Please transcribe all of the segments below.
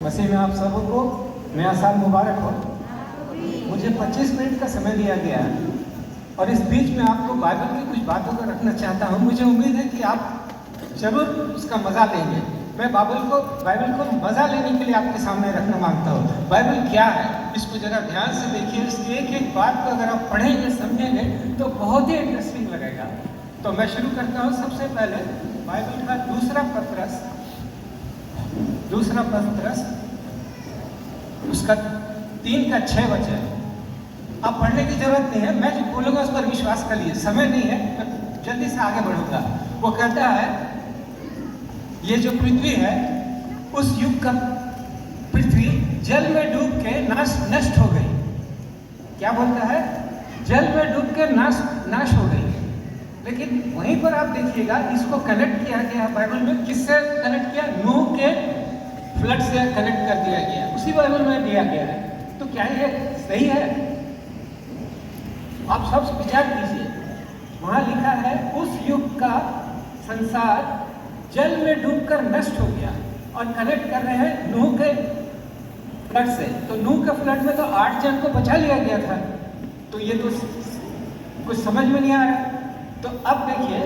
मसीह में आप सबको नया साल मुबारक हो। मुझे 25 मिनट का समय दिया गया है और इस बीच में आपको बाइबल की कुछ बातों को रखना चाहता हूँ। मुझे उम्मीद है कि आप जरूर उसका मज़ा लेंगे। मैं बाइबल को मज़ा लेने के लिए आपके सामने रखना मांगता हूँ। बाइबल क्या है इसको जरा ध्यान से देखिए। इसकी एक एक बात को अगर आप पढ़ेंगे समझेंगे तो बहुत ही इंटरेस्टिंग लगेगा। तो मैं शुरू करता हूँ। सबसे पहले बाइबल का दूसरा पत्रस उसका 3:6 वचन। अब पढ़ने की जरूरत नहीं है, मैं जो बोलूंगा उस पर विश्वास कर लिए। समय नहीं है, मैं जल्दी से आगे बढ़ूंगा। वो कहता है ये जो पृथ्वी है उस युग का पृथ्वी जल में डूब के नष्ट हो गई। क्या बोलता है? जल में डूब के नाश हो गई। लेकिन वहीं पर आप देखिएगा इसको कनेक्ट किया गया बाइबल में। किससे कनेक्ट किया? नूह के फ्लड से कनेक्ट कर दिया गया, उसी बाइबल में दिया गया है। तो क्या ये सही है? आप सब विचार कीजिए। वहां लिखा है उस युग का संसार जल में डूबकर नष्ट हो गया और कनेक्ट कर रहे हैं नूह के फ्लड से। तो नूह के फ्लड में तो 8 जन को बचा लिया गया था। तो ये तो कुछ समझ में नहीं आ रहा। तो अब देखिए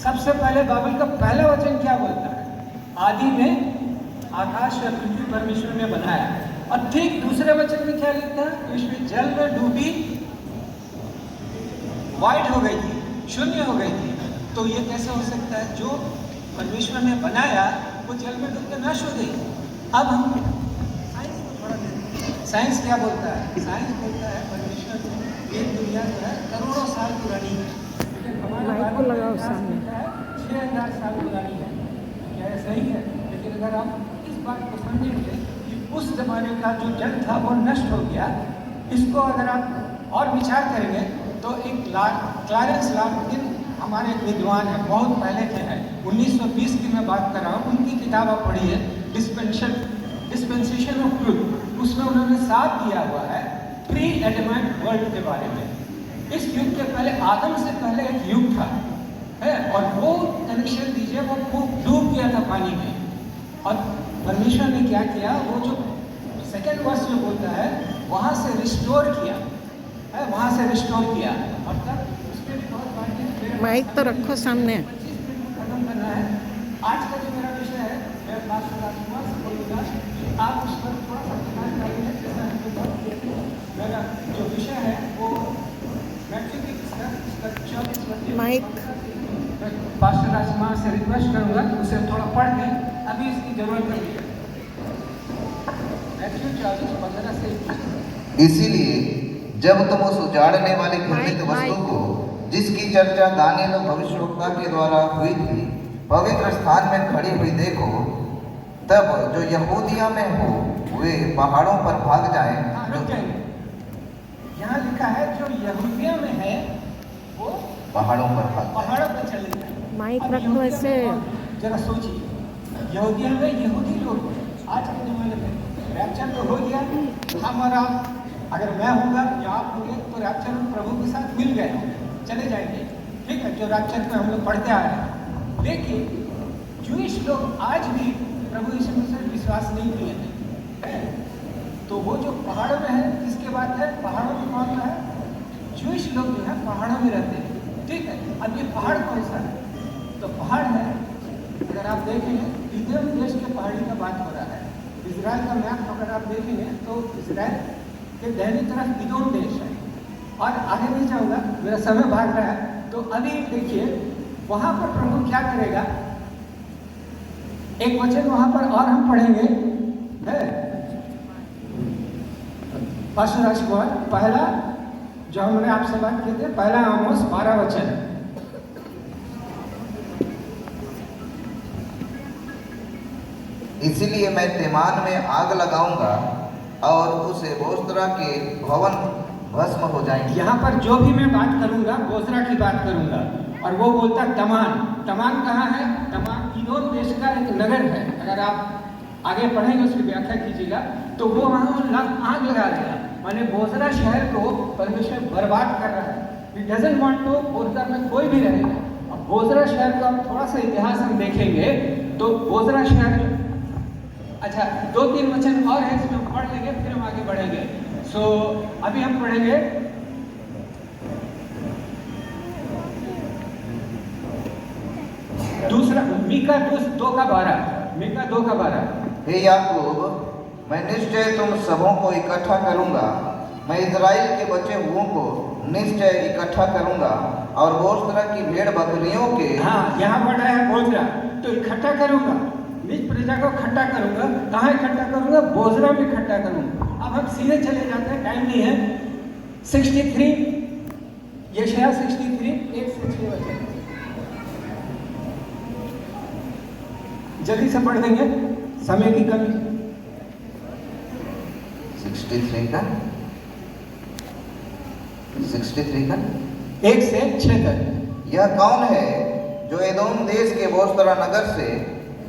सबसे पहले बाइबल का पहला वचन क्या बोलता है? आदि में आकाश या पृथ्वी परमेश्वर ने बनाया। और ठीक दूसरे वचन में क्या लिखता है? इसमें जल में डूबी वाइट हो गई थी, शून्य हो गई थी। तो ये कैसे हो सकता है? जो परमेश्वर ने बनाया वो जल में डूब के नष्ट हो गई। अब हम साइंस को थोड़ा देखें। साइंस क्या बोलता है? साइंस बोलता है परमेश्वर ये दुनिया जो है करोड़ों साल पुरानी है, लेकिन हमारा बाइबल लगाओ सामने 6000 साल पुरानी है। क्या ये सही है? लेकिन अगर आप इस बात को समझेंगे कि उस जमाने का जो जल था वो नष्ट हो गया, इसको अगर आप और विचार करेंगे तो एक क्लैरेंस लार्किन हमारे एक विद्वान है, बहुत पहले के हैं, 1920 की मैं बात कर रहा हूँ। उनकी किताब आप पढ़िए, डिस्पेंसेशन ऑफ ट्रूथ। उसमें उन्होंने साफ दिया हुआ है प्री एडमेंट वर्ल्ड के बारे में। इस युग के पहले, आदम से पहले एक युग था है, और वो कनेक्शन दीजिए वो डूब गया था पानी में। और परमेश्वर ने क्या किया? वो जो सेकेंड वर्स में बोलता है वहाँ से रिस्टोर किया है, वहाँ से रिस्टोर किया। और तब उसमें भी बहुत बातें माइक तो रखो सामने। 25 मिनट में खत्म करना है। आज का जो मेरा विषय है मैं राजकुमार से बोलूँगा कि आप उस पर थोड़ा सा ध्यान डालिए। मेरा जो विषय है वो मैथ्यू की पुस्तक 24 माइक पास्टर राजकुमार से रिक्वेस्ट करूंगा कि उसे थोड़ा पढ़ लें, अभी इसकी जरूरत नहीं है। मैथ्यू 24:15 से। इसीलिए जब तुम उस उजाड़ने वाली घृणित वस्तु को, जिसकी चर्चा दानियेल भविष्यवक्ता के द्वारा हुई थी, पवित्र स्थान में खड़ी हुई देखो, तब जो यहूदिया में हो वे पहाड़ों पर भाग जाएं। यहाँ लिखा है जो यहूदिया में है वो पहाड़ों पर चले जाए। माइक रखो ऐसे। जरा सोचिए, यहूदिया में यहूदी लोग आज के जमाने में रैप्चर तो हो गया। हम और आप, अगर मैं होगा या आप होंगे तो रैप्चर में प्रभु के साथ मिल गए होंगे, चले जाएंगे। ठीक है, जो रैप्चर में हम लोग पढ़ते आ रहे हैं। लेकिन जूइश लोग आज भी प्रभु यीशु मसीह में विश्वास नहीं किए हैं। तो वो जो पहाड़ों में है, किसके बात है? पहाड़ों में कौन है? जूइश लोग जो है पहाड़ों में रहते हैं। ठीक है, अब ये पहाड़ कौन सा है? तो पहाड़ है, अगर आप देखेंगे इदम देश के पहाड़ी का बात हो रहा है। इजराइल का मैप अगर आप देखेंगे तो इजराइल के दाहिनी तरफ इदोम देश है। और आगे नहीं जाऊंगा, मेरा समय भाग रहा है। तो अभी देखिए वहां पर प्रभु क्या करेगा। एक वचन वहां पर और हम पढ़ेंगे है, पास्टर राजकुमार, पहला जो हमने आपसे बात की थी, पहला आमोस 12 वचन। इसीलिए मैं तेमान में आग लगाऊंगा और उसे बोस्रा के भवन भस्म हो जाएंगे। यहाँ पर जो भी मैं बात करूंगा बोस्रा की बात करूंगा। और वो बोलता तमान। तमान कहाँ है? तमान इदोम देश का एक नगर है। अगर आप आगे पढ़ेंगे उसकी व्याख्या कीजिएगा तो वो वहाँ आग लगा देगा। माने बोस्रा शहर को परमेश्वर बर्बाद कर रहा है। He doesn't want to Bozrah में कोई भी रहेगा। अब बोस्रा शहर का थोड़ा सा इतिहास हम देखेंगे तो बोस्रा शहर अच्छा, 2-3 वचन और है, इसमें हम पढ़ लेंगे, फिर हम आगे बढ़ेंगे। सो अभी हम पढ़ेंगे दूसरा मीका 2:12। हे याकूब, मैं निश्चय तुम सबों को इकट्ठा करूंगा, मैं इज़राइल के बचे हुओं को निश्चय इकट्ठा करूंगा और बोस्रा की भेड़ बकरियों के। हाँ, यहाँ पढ़ रहा है बोस्रा, तो इकट्ठा करूंगा, निज प्रजा को इकट्ठा करूंगा। कहाँ इकट्ठा करूंगा? बोस्रा में इकट्ठा करूंगा। अब हम सीधे चले जाते हैं, टाइम नहीं है। 63 यशायाह 63 1-6 वचन जल्दी से पढ़ देंगे, समय की कमी। 63 का 1 से 6 तक। यह कौन है जो एदोम देश के बोस्रा नगर से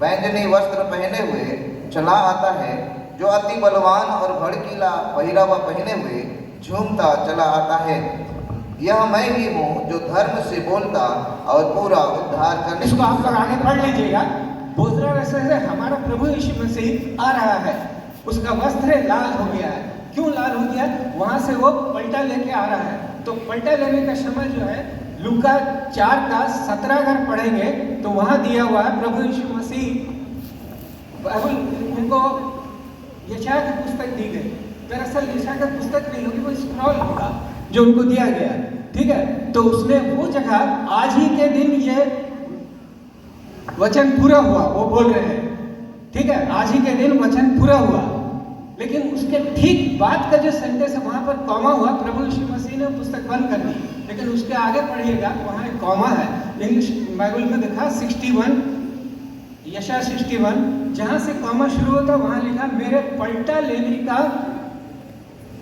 बैंगनी वस्त्र पहने हुए चला आता है, जो अति बलवान और भड़कीला पहरावा पहने हुए झूमता चला आता है? यह मैं ही हूँ जो धर्म से बोलता और पूरा उद्धार करने। इसको आप लोग आगे पढ़ लीजिएगा। बोस्रा वैसे से हमारा प्रभु यीशु मसीह आ रहा है, उसका वस्त्र लाल हो गया है। क्यों लाल हो गया? वहां से वो पलटा लेके आ रहा है। तो पलटा लेने का समय जो है लूका 4:17 अगर पढ़ेंगे तो वहां दिया हुआ है प्रभु यीशु मसीह उनको यशायाह की पुस्तक दी गई। दरअसल यशायाह की पुस्तक नहीं होगी, वो स्क्रॉल होगा जो उनको दिया गया, ठीक है। तो उसने वो जगह आज ही के दिन ये वचन पूरा हुआ, वो बोल रहे हैं, ठीक है, आज ही के दिन वचन पूरा हुआ। लेकिन उसके ठीक बाद का जो सेंटेंस है वहां पर कॉमा हुआ, प्रभु यीशु मसीह ने पुस्तक बंद कर दी। लेकिन उसके आगे पढ़िएगा, वहां एक कॉमा है। इंग्लिश बाइबल में देखा 61 यशायाह 61, जहां से कॉमा शुरू होता वहां लिखा मेरे पलटा लेने का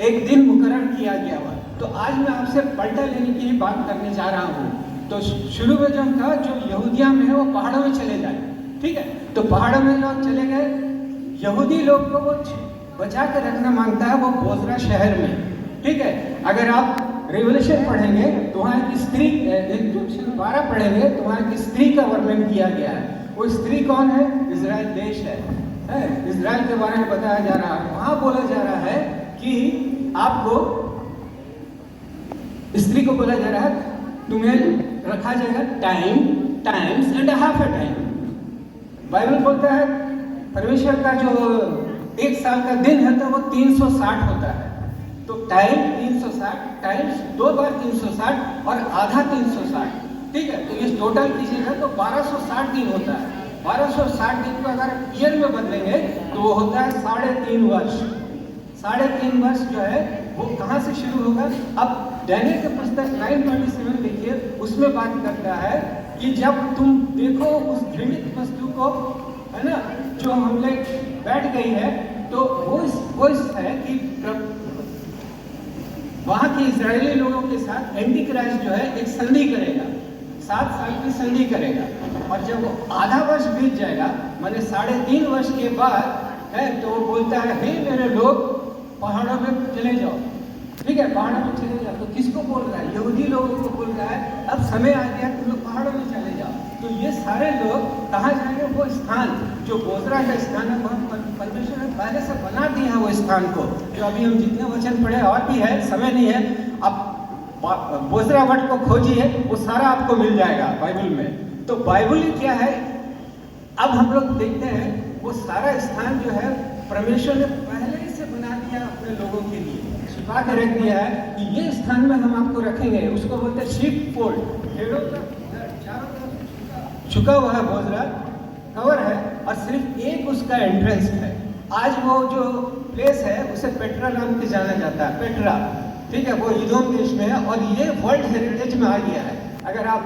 एक दिन मुकर्रर किया गया हुआ। तो आज मैं आपसे पलटा लेने की ही बात करने जा रहा हूँ। तो शुरू में जो हम कहा, जो यहूदिया में है वो पहाड़ों में चले जाए, ठीक है। तो पहाड़ों में लोग चले गए, यहूदी लोग को वो बचा के रखना मांगता है वो बोस्रा शहर में, ठीक है। अगर आप रेवल्यूशन पढ़ेंगे तो वहाँ एक स्त्री 12 पढ़ेंगे तो वहाँ एक स्त्री का वर्णन किया गया है। वो स्त्री कौन है? इजराइल देश है। इजराइल के बारे में बताया जा रहा है। वहाँ बोला जा रहा है कि आपको स्त्री को बोला जा रहा है तुम्हें रखा जाएगा times and half A time. Bible बोलता है परमेश्वर का जो 1 साल का दिन है तो वो 360 होता है। तो टाइम 360 टाइम्स 2 बार 360 और आधा 360, ठीक है। तो ये टोटल कीजिएगा तो 1260 दिन होता है। 1260 दिन को अगर ईयर में बदलेंगे तो वो होता है 3.5 वर्ष। 3.5 वर्ष जो है वो कहाँ से शुरू होगा? अब डैनियल के पुस्तक 9:27 देखिए, उसमें बात करता है कि जब तुम देखो उस घृणित वस्तु को, है ना, जो हम लोग बैठ गई है, तो वो है कि वहाँ के इजरायली लोगों के साथ एंटी क्राइस्ट जो है एक संधि करेगा, 7 साल की संधि करेगा। और जब वो आधा वर्ष बीत जाएगा, माने 3.5 वर्ष के बाद है, तो वो बोलता है हे मेरे लोग पहाड़ों में चले जाओ, ठीक है, पहाड़ों में चले जाओ। तो किसको बोल रहा है? यहूदी लोगों को बोल रहा है अब समय आ गया, तुम लोग पहाड़ों में चले जाओ। तो ये सारे लोग कहाँ जाएंगे? वो स्थान जो बोस्रा का स्थान है, परमेश्वर ने पहले से बना दिया है वो स्थान को, जो अभी हम जितने वचन पढ़े और भी है, समय नहीं है। अब बोस्रा वट को खोजिए, वो सारा आपको मिल जाएगा बाइबल में। तो बाइबल ही क्या है? अब हम लोग देखते हैं वो सारा स्थान जो है परमेश्वर ने पहले से बना दिया अपने लोगों के लिए, छिपा के रख दिया है कि ये स्थान में हम आपको रखेंगे। उसको बोलते हैं शीप फोल्ड, भेड़ों का चारों तरफ झुका हुआ है, बोस्रा कवर है और सिर्फ एक उसका एंट्रेंस है। आज वो जो प्लेस है उसे पेट्रा नाम से जाना जाता है, पेट्रा, ठीक है, वो इदोम देश में है और ये वर्ल्ड हेरिटेज में आ गया है। अगर आप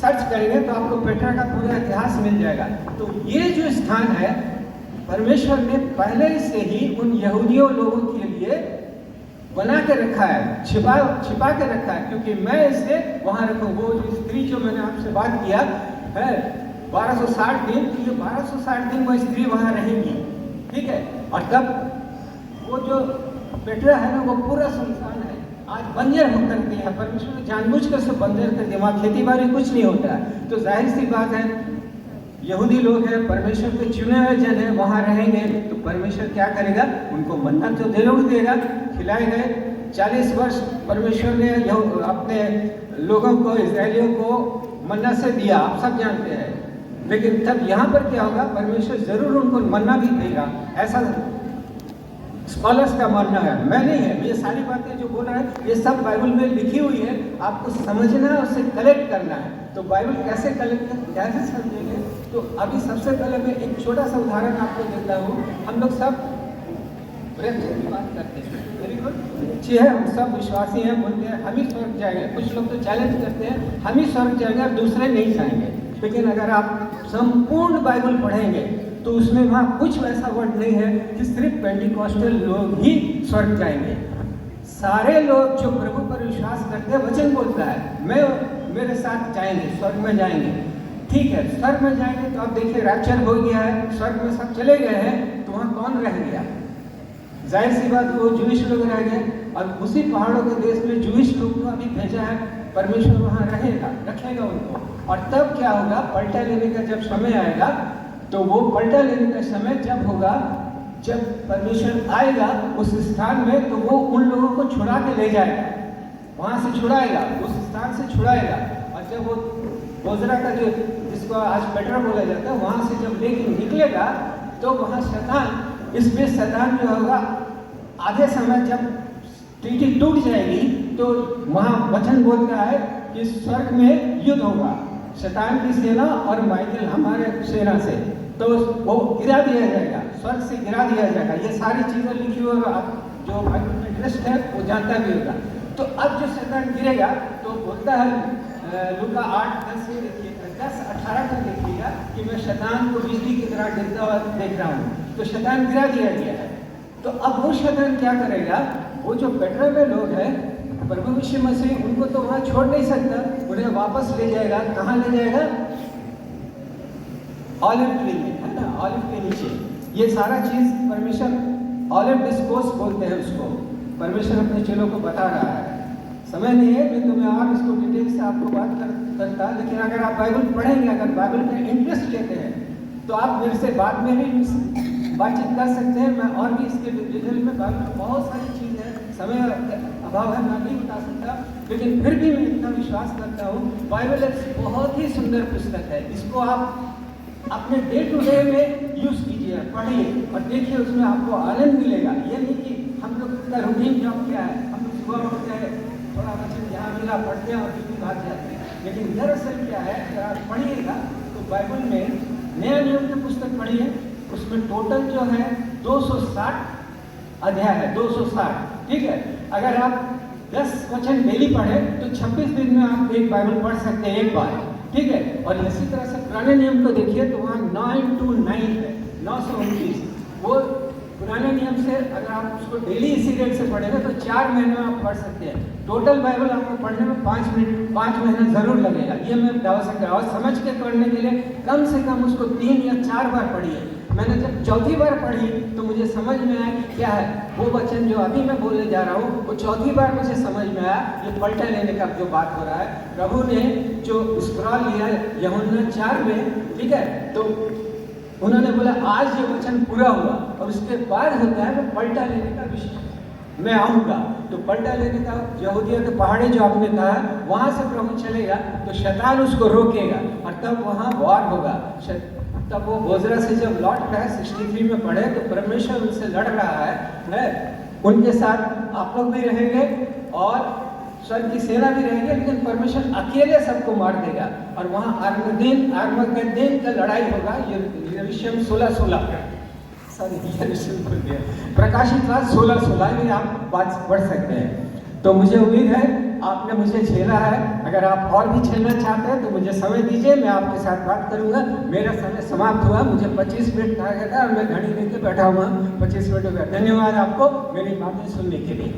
सर्च करेंगे तो आपको पेट्रा का पूरा इतिहास मिल जाएगा। तो ये जो स्थान है परमेश्वर ने पहले से ही उन यहूदियों लोगों के लिए बना के रखा है, छिपा के रखा है, क्योंकि मैं इसे वहां रखूँ। वो जो स्त्री जो मैंने आपसे बात किया है 1260 दिन, ये 1260 दिन वो स्त्री वहां रहेगी, ठीक है। और तब वो जो पेट्रा है ना वो पूरा सुनसान है, आज बंजर होकर दिया है। परमेश्वर ने जानबूझ कर सब बंजर कर दिया, वहाँ खेती बाड़ी कुछ नहीं होता है। तो जाहिर सी बात है यहूदी लोग हैं, परमेश्वर के चुने हुए जन हैं, वहाँ रहेंगे तो परमेश्वर क्या करेगा? उनको मन्ना तो जरूर देगा, खिलाए गए 40 वर्ष परमेश्वर ने अपने लोगों को, इजरायलियों को मन्ना से दिया, आप सब जानते हैं। लेकिन तब यहाँ पर क्या होगा? परमेश्वर जरूर उनको मन्ना भी देगा, ऐसा स्कॉलर्स का मानना है, मैं नहीं है। ये सारी बातें जो बोल रहा है ये सब बाइबल में लिखी हुई है, आपको समझना है, उसे कलेक्ट करना है। तो बाइबल कैसे कलेक्ट, कैसे समझेंगे? तो अभी सबसे पहले मैं एक छोटा सा उदाहरण आपको देता हूँ। हम लोग सब रैप्चर की बात करते हैं, वेरी गुड, अच्छी है, हम सब विश्वासी हैं, बोलते हैं हम ही स्वर्ग जाएंगे। कुछ लोग तो चैलेंज करते हैं हम ही स्वर्ग जाएंगे और दूसरे नहीं जाएंगे। लेकिन अगर आप संपूर्ण बाइबल पढ़ेंगे तो उसमें वहाँ कुछ वैसा वर्ड नहीं है कि सिर्फ पेंटिकॉस्टल लोग ही स्वर्ग जाएंगे। सारे लोग जो प्रभु पर विश्वास करते हैं, वचन बोलता है मैं मेरे साथ जाएंगे, स्वर्ग में जाएंगे। ठीक है, स्वर्ग में जाएंगे तो अब देखिए रैप्चर हो गया है, स्वर्ग में सब चले गए हैं, तो वहाँ कौन रह गया? जाहिर सी बात वो जूइश लोग रह गए, और उसी पहाड़ों के देश में जूइश लोग को अभी भेजा है, परमेश्वर वहाँ रहेगा, रखेगा उनको। और तब क्या होगा? पलटा लेने का जब समय आएगा, तो वो पलटा लेने का समय जब होगा, जब परमेश्वर आएगा उस स्थान में, तो वो उन लोगों को छुड़ा के ले जाएगा, वहाँ से छुड़ाएगा, उस स्थान से छुड़ाएगा। और जब वो बोजरा का जो, जिसको आज पेट्रा बोला जाता है, वहाँ से जब लेके निकलेगा, तो वहाँ शैतान, इसमें शैतान जो होगा आधे समय जब टीटी टूट जाएगी, तो वहाँ वचन बोलता है कि स्वर्ग में युद्ध होगा, शैतान की सेना और माइकल हमारे सेना से, तो वो गिरा दिया जाएगा, स्वर्ग से गिरा दिया जाएगा। ये सारी चीज़ें लिखी हुई, और जो बाइबल में इंटरेस्ट है वो जानता भी होगा। तो अब जो शैतान गिरेगा, तो बोलता है लूका 8:10 से देखिए, 10:18 तक देखिएगा कि मैं शैतान को बिजली की तरह गिरता हुआ देख रहा हूँ। तो शैतान गिरा दिया गया है। तो अब वो शैतान क्या करेगा? वो जो पेट्रा में लोग हैं, प्रभु यीशु मसीह उनको तो वहाँ छोड़ नहीं सकता, उन्हें वापस ले जाएगा। कहाँ ले जाएगा? ऑलिव ट्री में, है ना, ऑलिव के नीचे। ये सारा चीज़ परमेश्वर, ऑलिव डिस्कोर्स बोलते हैं उसको, परमेश्वर अपने चेलों को बता रहा है। समय नहीं है मैं तुम्हें और इसको डिटेल से आपको बात करता, लेकिन अगर आप बाइबल पढ़ेंगे, अगर बाइबल में इंटरेस्ट लेते हैं, तो आप मेरे से बाद में भी बातचीत कर सकते हैं। मैं और भी इसके डिटेल में, बाइबल में बहुत सारी चीज़ है, समय अभाव है, मैं नहीं बता सकता, लेकिन फिर भी मैं इतना विश्वास करता हूँ बाइबल एक बहुत ही सुंदर पुस्तक है। इसको आप अपने डे टू डे में यूज़ कीजिए, पढ़िए और देखिए, उसमें आपको आनंद मिलेगा। ये नहीं कि हम लोग का रूटीन जॉब क्या है, हम लोग सुबह उठते हैं, थोड़ा वचन जहाँ मिला पढ़ते हैं और ड्यूटी भाग जाते हैं। लेकिन दरअसल क्या है, अगर आप पढ़िएगा तो बाइबल में नया नियम की पुस्तक पढ़िए, उसमें टोटल जो है 260 अध्याय है, 260, ठीक है। अगर आप 10 वचन डेली पढ़ें तो 26 दिन में आप एक बाइबल पढ़ सकते हैं एक बार, ठीक है। और इसी तरह से पुराने नियम को देखिए तो वहाँ 9 to 9 है, 929। वो पुराने नियम से अगर आप उसको डेली इसी रेट से पढ़ेंगे तो 4 महीने में आप पढ़ सकते हैं। टोटल बाइबल आपको पढ़ने में 5 महीना ज़रूर लगेगा, ये मैं बता सकता हूँ। और समझ के पढ़ने के लिए कम से कम उसको 3 या 4 बार पढ़िए। मैंने जब चौथी बार पढ़ी तो मुझे समझ में आया कि क्या है वो वचन जो अभी मैं बोलने जा रहा हूँ, वो चौथी बार मुझे समझ में आया। ये पलटा लेने का जो बात हो रहा है, प्रभु ने जो स्क्रॉल लिया यूहन्ना 4 में, ठीक है, तो उन्होंने बोला आज ये वचन पूरा हुआ, और उसके बाद होता है वो पलटा लेने का विषय, मैं आऊँगा। तो पलटा लेने का यहूदिया के पहाड़ी जो आपने कहा, वहाँ से प्रभु चलेगा तो शैतान उसको रोकेगा और तब वहाँ वार होगा। तब वो बोजरा से जब लौट रहा है, 63 में पढ़े, तो परमेश्वर उनसे लड़ रहा है, उनके साथ आप लोग भी रहेंगे और स्वर्ग की सेना भी रहेगी, लेकिन परमेश्वर अकेले सबको मार देगा। और वहाँ आर्मगेदोन का लड़ाई होगा। यरूशलेम 16:16, सॉरी यरूशलेम भूल गया, प्रकाशित वाद 16:16 में आप बात पढ़ सकते हैं। तो मुझे उम्मीद है आपने मुझे झेला है। अगर आप और भी झेलना चाहते हैं तो मुझे समय दीजिए, मैं आपके साथ बात करूंगा। मेरा समय समाप्त हुआ, मुझे 25 मिनट कहा गया था और मैं घड़ी लेके बैठा हुआ, 25 मिनट हो गया। धन्यवाद आपको मेरी बातें सुनने के लिए।